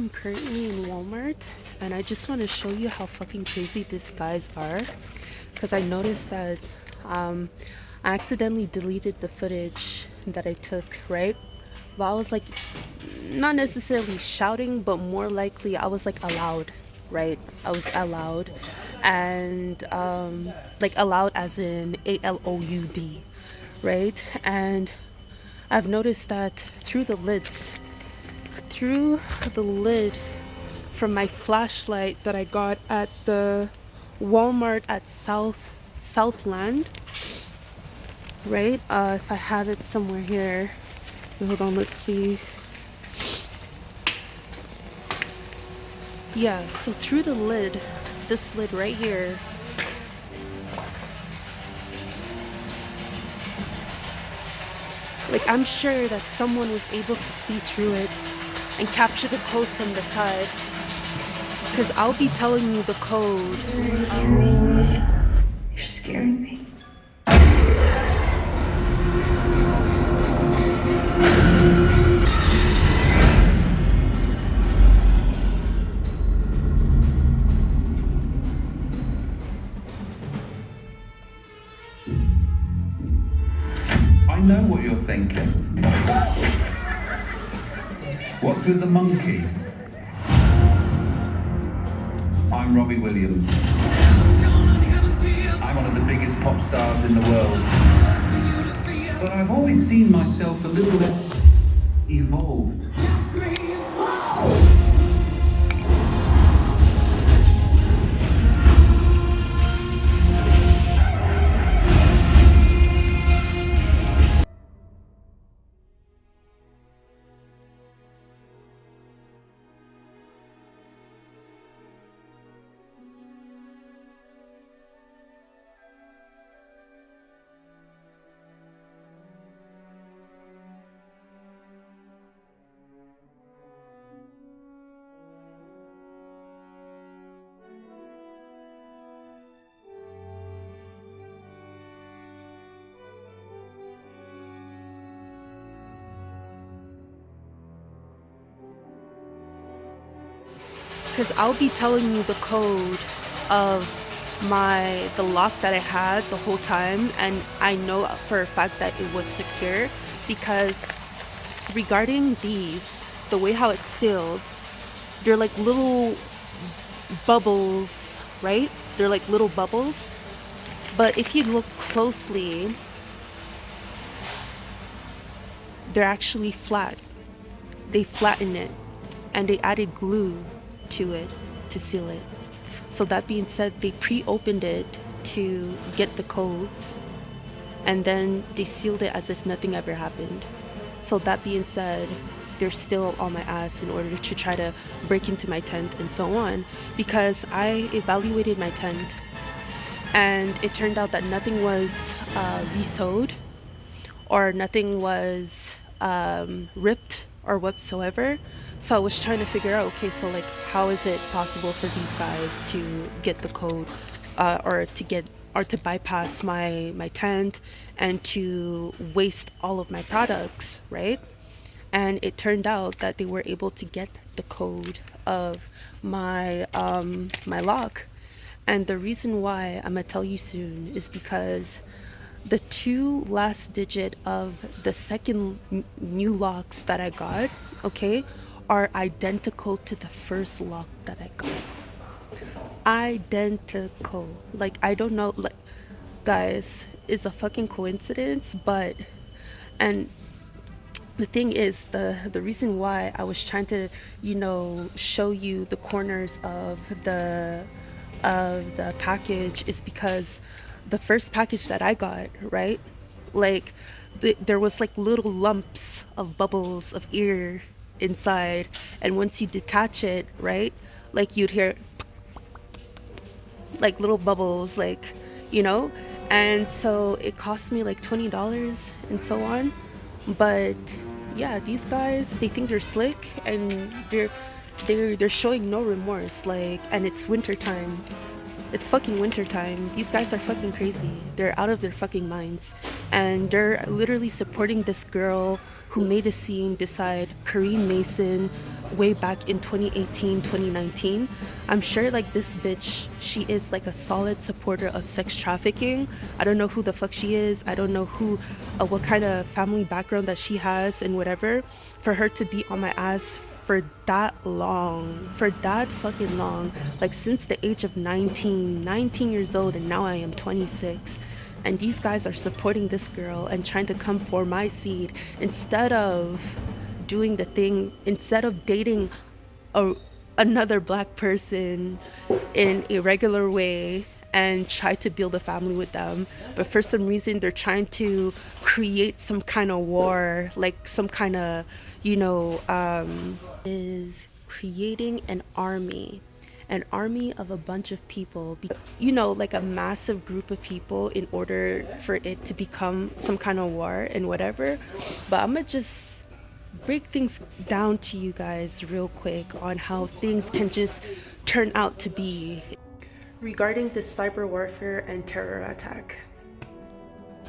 I'm currently in Walmart and I just want to show you how fucking crazy these guys are, because I noticed that I accidentally deleted the footage that I took, right? But I was like, not necessarily shouting, but more likely I was like aloud, right? I was aloud, and like aloud as in ALOUD, right? And I've noticed that through the lid from my flashlight that I got at the Walmart at Southland, right? If I have it somewhere here, hold on, let's see. Yeah, so through the lid, this lid right here, like I'm sure that someone was able to see through it and capture the code from the side, because I'll be telling you the code. You're scaring me. I know what you're thinking. What's with the monkey? I'm Robbie Williams. I'm one of the biggest pop stars in the world. But I've always seen myself a little less evolved. Because I'll be telling you the code of the lock that I had the whole time, and I know for a fact that it was secure, because regarding these, the way how it's sealed, they're like little bubbles, right? They're like little bubbles, but if you look closely, they're actually flat. They flatten it and they added glue to it to seal it. So that being said, they pre-opened it to get the codes, and then they sealed it as if nothing ever happened. So that being said, they're still on my ass in order to try to break into my tent and so on, because I evaluated my tent and it turned out that nothing was re-sewed or nothing was ripped or whatsoever. So I was trying to figure out, okay, so like how is it possible for these guys to get the code or to bypass my tent and to waste all of my products, right? And it turned out that they were able to get the code of my my lock. And the reason why I'm gonna tell you soon is because the two last digit of the second new locks that I got, okay, are identical to the first lock that I got. Identical. Like, I don't know, like, guys, it's a fucking coincidence, but, and the thing is, the reason why I was trying to, show you the corners of the package is because the first package that I got, right? Like there was like little lumps of bubbles of air inside, and once you detach it, right? Like you'd hear like little bubbles, like, and so it cost me like $20 and so on. But yeah, these guys, they think they're slick, and they're showing no remorse, like, and it's winter time. It's fucking wintertime. These guys are fucking crazy. They're out of their fucking minds. And they're literally supporting this girl who made a scene beside Kareem Mason way back in 2018, 2019. I'm sure like this bitch, she is like a solid supporter of sex trafficking. I don't know who the fuck she is. I don't know what kind of family background that she has and whatever. For her to be on my ass for that long, for that fucking long, like since the age of 19 years old, and now I am 26. And these guys are supporting this girl and trying to come for my seed instead of doing the thing, instead of dating another black person in a regular way and try to build a family with them. But for some reason, they're trying to create some kind of war, like some kind of, is creating an army of a bunch of people, like a massive group of people in order for it to become some kind of war and whatever. But I'm gonna just break things down to you guys real quick on how things can just turn out to be regarding this cyber warfare and terror attack.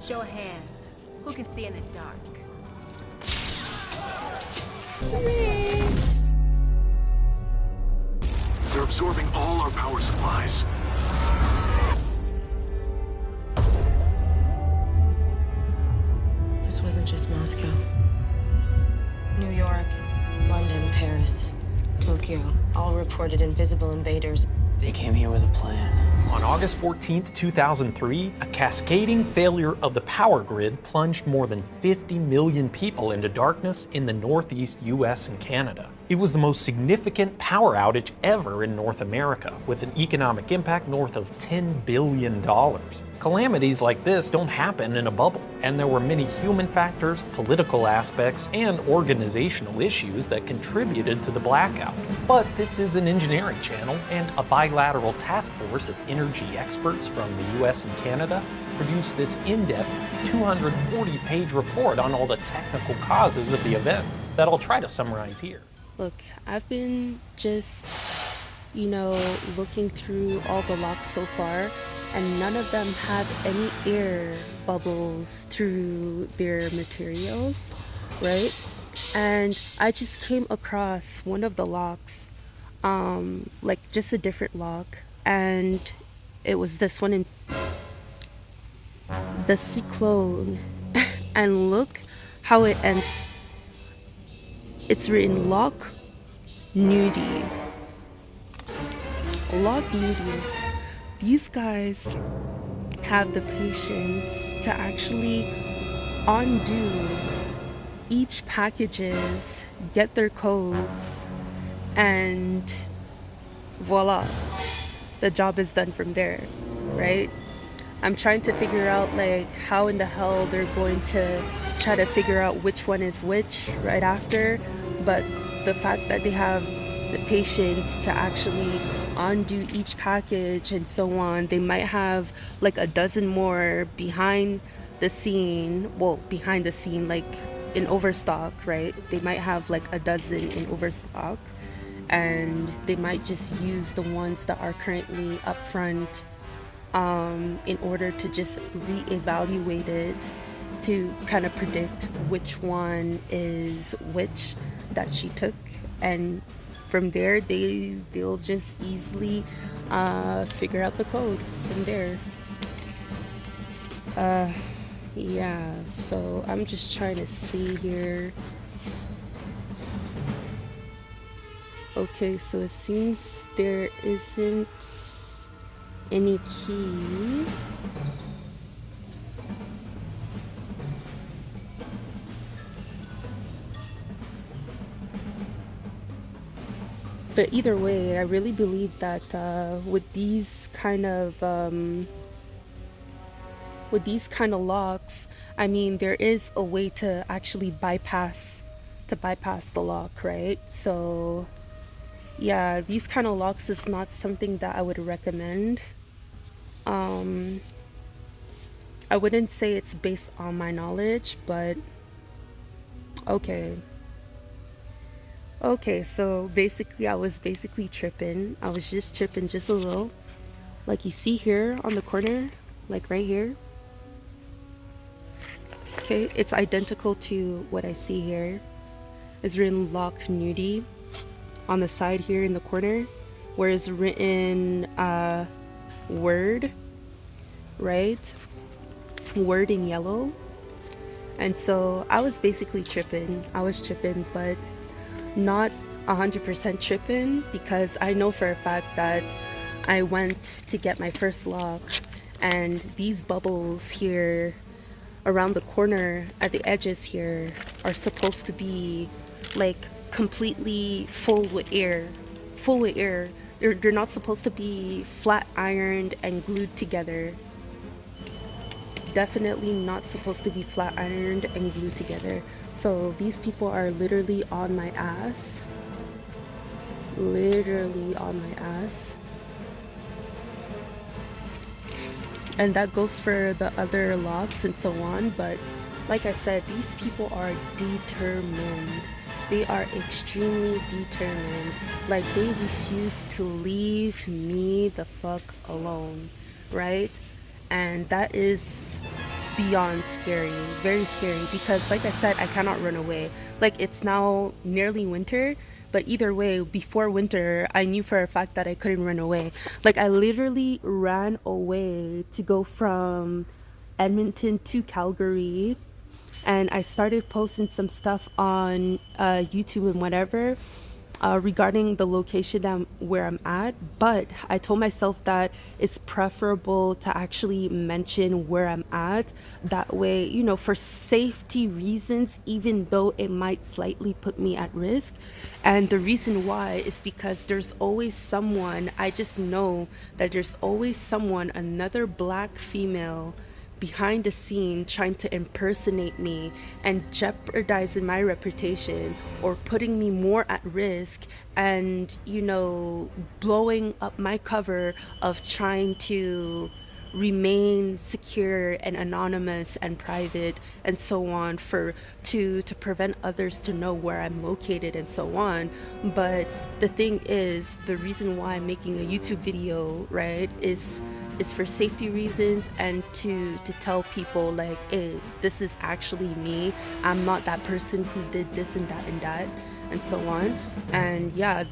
Show of hands. Who can see in the dark? They're absorbing all our power supplies. This wasn't just Moscow. New York, London, Paris, Tokyo, all reported invisible invaders. They came here with a plan. On August 14th, 2003, a cascading failure of the power grid plunged more than 50 million people into darkness in the northeast US and Canada. It was the most significant power outage ever in North America, with an economic impact north of $10 billion. Calamities like this don't happen in a bubble, and there were many human factors, political aspects, and organizational issues that contributed to the blackout. But this is an engineering channel, and a bilateral task force of energy experts from the US and Canada produced this in-depth 240-page report on all the technical causes of the event that I'll try to summarize here. Look, I've been just, looking through all the locks so far, and none of them have any air bubbles through their materials, right? And I just came across one of the locks, like just a different lock, and it was this one in the Cyclone. And look how it ends. It's written lock nudie. Lock nudie. These guys have the patience to actually undo each packages, get their codes, and voila, the job is done from there, right? I'm trying to figure out like how in the hell they're going to try to figure out which one is which right after, but the fact that they have the patience to actually undo each package and so on, they might have like a dozen more behind the scene, like in overstock, right? They might have like a dozen in overstock, and they might just use the ones that are currently up front in order to just reevaluate it to kind of predict which one is which that she took, and from there they'll just easily figure out the code from there. Yeah, so I'm just trying to see here. Okay, so it seems there isn't any key. But either way, I really believe that with these kind of locks, I mean, there is a way to actually bypass the lock, right? So yeah, these kind of locks is not something that I would recommend. I wouldn't say it's based on my knowledge, but okay, so basically I was tripping. I was just tripping just a little. Like you see here on the corner, like right here. Okay, it's identical to what I see here. It's written lock nudie on the side here in the corner, where it's written word, right? Word in yellow. And so I was basically tripping. I was tripping, but not 100% tripping, because I know for a fact that I went to get my first lock, and these bubbles here around the corner at the edges here are supposed to be like completely full with air. They're not supposed to be flat ironed and glued together. Definitely not supposed to be flat ironed and glued together. So these people are literally on my ass. Literally on my ass. And that goes for the other locks and so on. But like I said, these people are determined. They are extremely determined. Like, they refuse to leave me the fuck alone, right? And that is beyond scary, very scary, because like I said, I cannot run away. Like, it's now nearly winter, but either way, before winter, I knew for a fact that I couldn't run away. Like, I literally ran away to go from Edmonton to Calgary, and I started posting some stuff on YouTube and whatever regarding the location where I'm at. But I told myself that it's preferable to actually mention where I'm at. That way, you know, for safety reasons, even though it might slightly put me at risk. And the reason why is because there's always someone, I just know that there's always someone, another black female, behind the scene trying to impersonate me and jeopardizing my reputation or putting me more at risk, and, you know, blowing up my cover of trying to remain secure and anonymous and private and so on, to prevent others to know where I'm located and so on. But the thing is, the reason why I'm making a YouTube video, right, is for safety reasons, and to tell people, like, hey, this is actually me. I'm not that person who did this and that and so on. And yeah,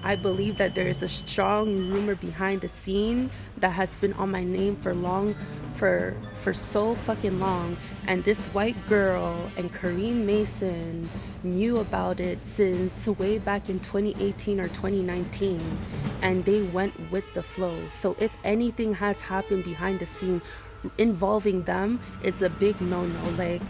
I believe that there is a strong rumor behind the scene that has been on my name for so fucking long. And this white girl and Kareem Mason knew about it since way back in 2018 or 2019, and they went with the flow. So if anything has happened behind the scene involving them, it's a big no-no. Like,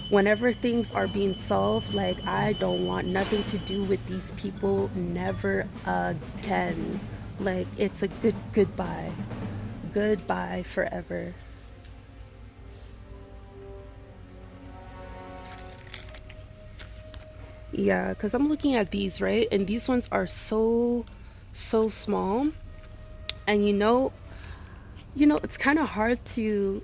whenever things are being solved, like, I don't want nothing to do with these people, never again. Like, it's a goodbye forever. Yeah, because I'm looking at these, right, and these ones are so small, and you know, it's kind of hard to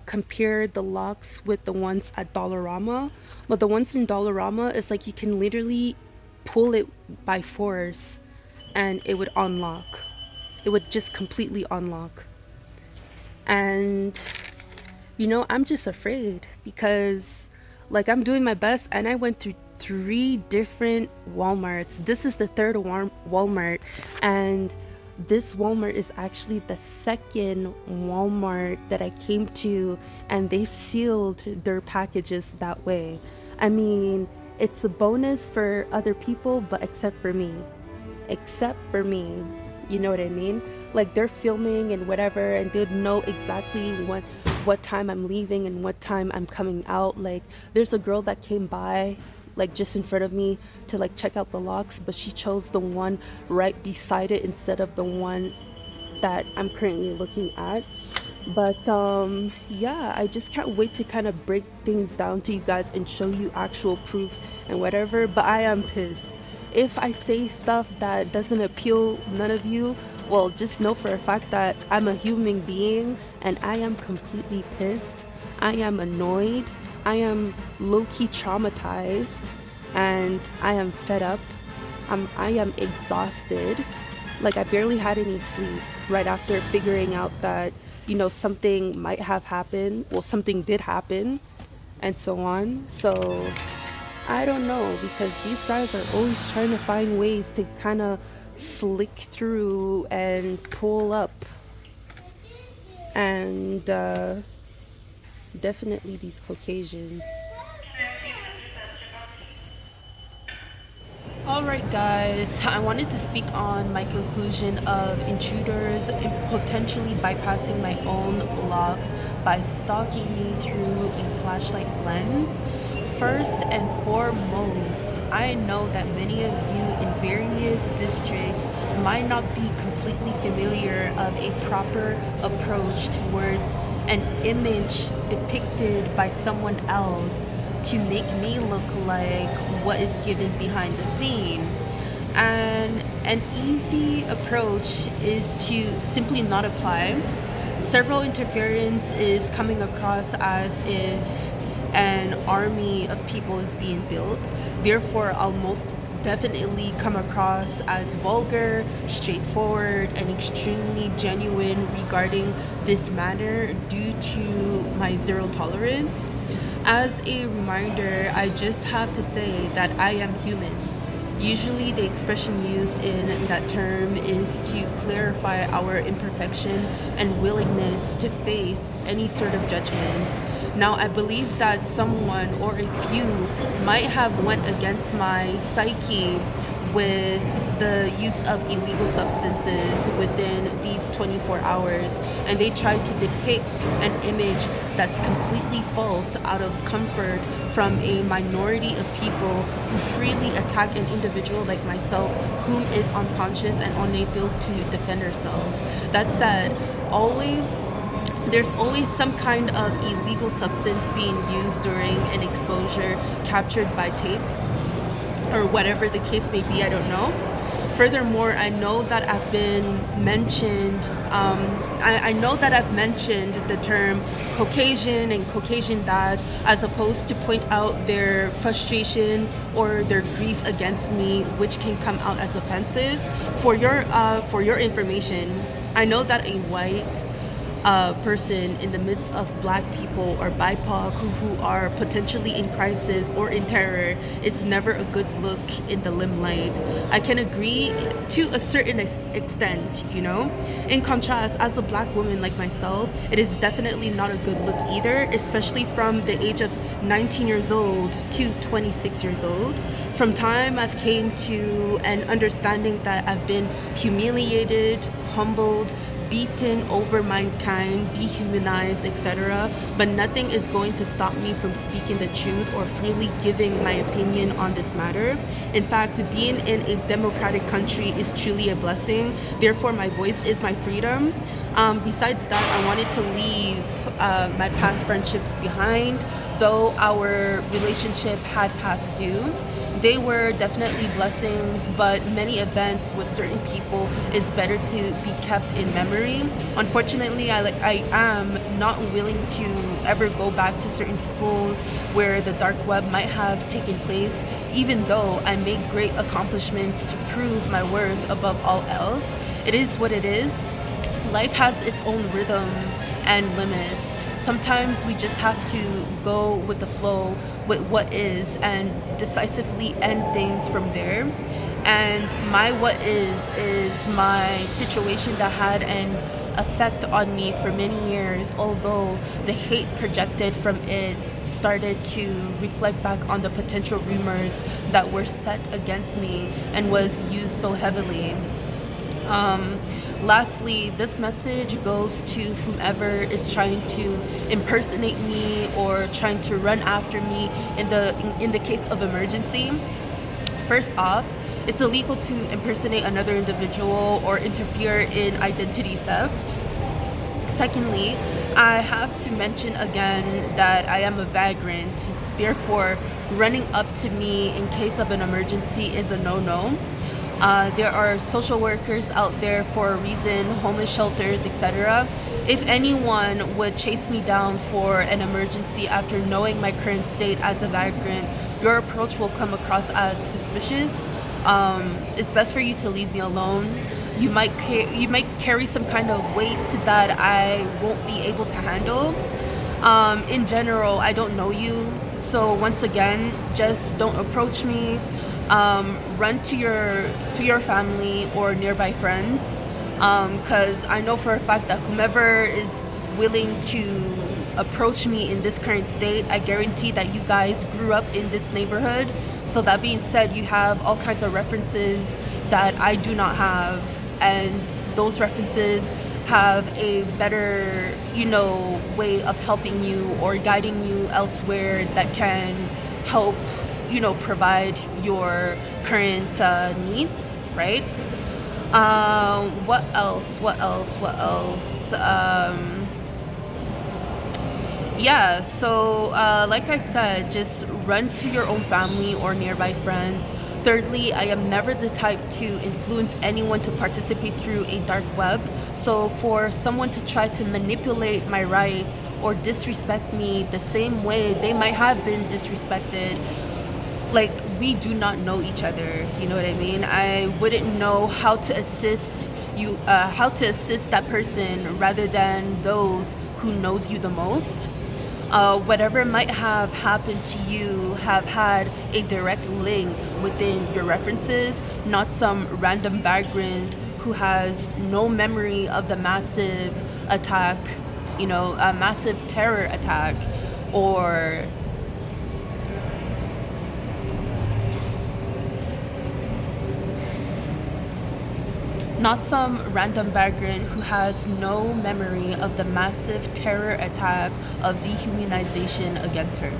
compare the locks with the ones at Dollarama. But the ones in Dollarama, it's like you can literally pull it by force and it would unlock. It would just completely unlock. And, you know, I'm just afraid because, like, I'm doing my best, and I went through 3 different Walmarts. This is the 3rd Walmart, and this Walmart is actually the 2nd Walmart that I came to, and they've sealed their packages that way. I mean, it's a bonus for other people, but except for me, you know what I mean? Like, they're filming and whatever, and they'd know exactly what time I'm leaving and what time I'm coming out. Like, there's a girl that came by, like, just in front of me to, like, check out the locks, but she chose the one right beside it instead of the one that I'm currently looking at. But yeah, I just can't wait to kind of break things down to you guys and show you actual proof and whatever. But I am pissed. If I say stuff that doesn't appeal none of you, well, just know for a fact that I'm a human being, and I am completely pissed. I am annoyed. I am low-key traumatized, and I am fed up. I am exhausted, Like, I barely had any sleep right after figuring out that, something might have happened. Well, something did happen, and so on. So, I don't know, because these guys are always trying to find ways to kind of slick through and pull up. And definitely these Caucasians. Alright guys, I wanted to speak on my conclusion of intruders potentially bypassing my own logs by stalking me through a flashlight lens. First and foremost, I know that many of you in various districts might not be completely familiar of a proper approach towards an image depicted by someone else to make me look like what is given behind the scene. And an easy approach is to simply not apply. Several interference is coming across as if an army of people is being built. Therefore, I'll most definitely come across as vulgar, straightforward, and extremely genuine regarding this matter due to my zero tolerance. As a reminder, I just have to say that I am human. Usually the expression used in that term is to clarify our imperfection and willingness to face any sort of judgments. Now, I believe that someone or a few might have went against my psyche with the use of illegal substances within these 24 hours, and they tried to depict an image that's completely false out of comfort from a minority of people who freely attack an individual like myself whom is unconscious and unable to defend herself. That said, there's always some kind of illegal substance being used during an exposure captured by tape or whatever the case may be, I don't know. Furthermore, I know that I've mentioned the term Caucasian and Caucasian dad as opposed to point out their frustration or their grief against me, which can come out as offensive. For your information, I know that a white person in the midst of black people or BIPOC who are potentially in crisis or in terror is never a good look in the limelight. I can agree to a certain extent, In contrast, as a black woman like myself, it is definitely not a good look either, especially from the age of 19 years old to 26 years old. From time I've came to an understanding that I've been humiliated, humbled, beaten over mankind, dehumanized, etc. But nothing is going to stop me from speaking the truth or freely giving my opinion on this matter. In fact, being in a democratic country is truly a blessing. Therefore, my voice is my freedom. Besides that, I wanted to leave my past friendships behind, though our relationship had passed due. They were definitely blessings, but many events with certain people is better to be kept in memory. Unfortunately, I am not willing to ever go back to certain schools where the dark web might have taken place, even though I made great accomplishments to prove my worth above all else. It is what it is. Life has its own rhythm and limits. Sometimes we just have to go with the flow with what is and decisively end things from there. And my what is my situation that had an effect on me for many years, although the hate projected from it started to reflect back on the potential rumors that were set against me and was used so heavily. Lastly, this message goes to whomever is trying to impersonate me or trying to run after me in the case of emergency. First off, it's illegal to impersonate another individual or interfere in identity theft. Secondly, I have to mention again that I am a vagrant. Therefore, running up to me in case of an emergency is a no-no. There are social workers out there for a reason, homeless shelters, etc. If anyone would chase me down for an emergency after knowing my current state as a vagrant, your approach will come across as suspicious. It's best for you to leave me alone. you might carry some kind of weight that I won't be able to handle. In general, I don't know you, so once again, just don't approach me. Run to your family or nearby friends, because I know for a fact that whomever is willing to approach me in this current state, I guarantee that you guys grew up in this neighborhood. So that being said, you have all kinds of references that I do not have, and those references have a better, way of helping you or guiding you elsewhere that can help, provide your current needs, right? What else? Yeah, so like I said, just run to your own family or nearby friends. Thirdly, I am never the type to influence anyone to participate through a dark web. So for someone to try to manipulate my rights or disrespect me the same way they might have been disrespected, like, we do not know each other, you know what I mean? I wouldn't know how to assist you, how to assist that person rather than those who knows you the most. Whatever might have happened to you have had a direct link within your references, not some random vagrant who has no memory of the massive attack, a massive terror attack, or not some random vagrant who has no memory of the massive terror attack of dehumanization against her.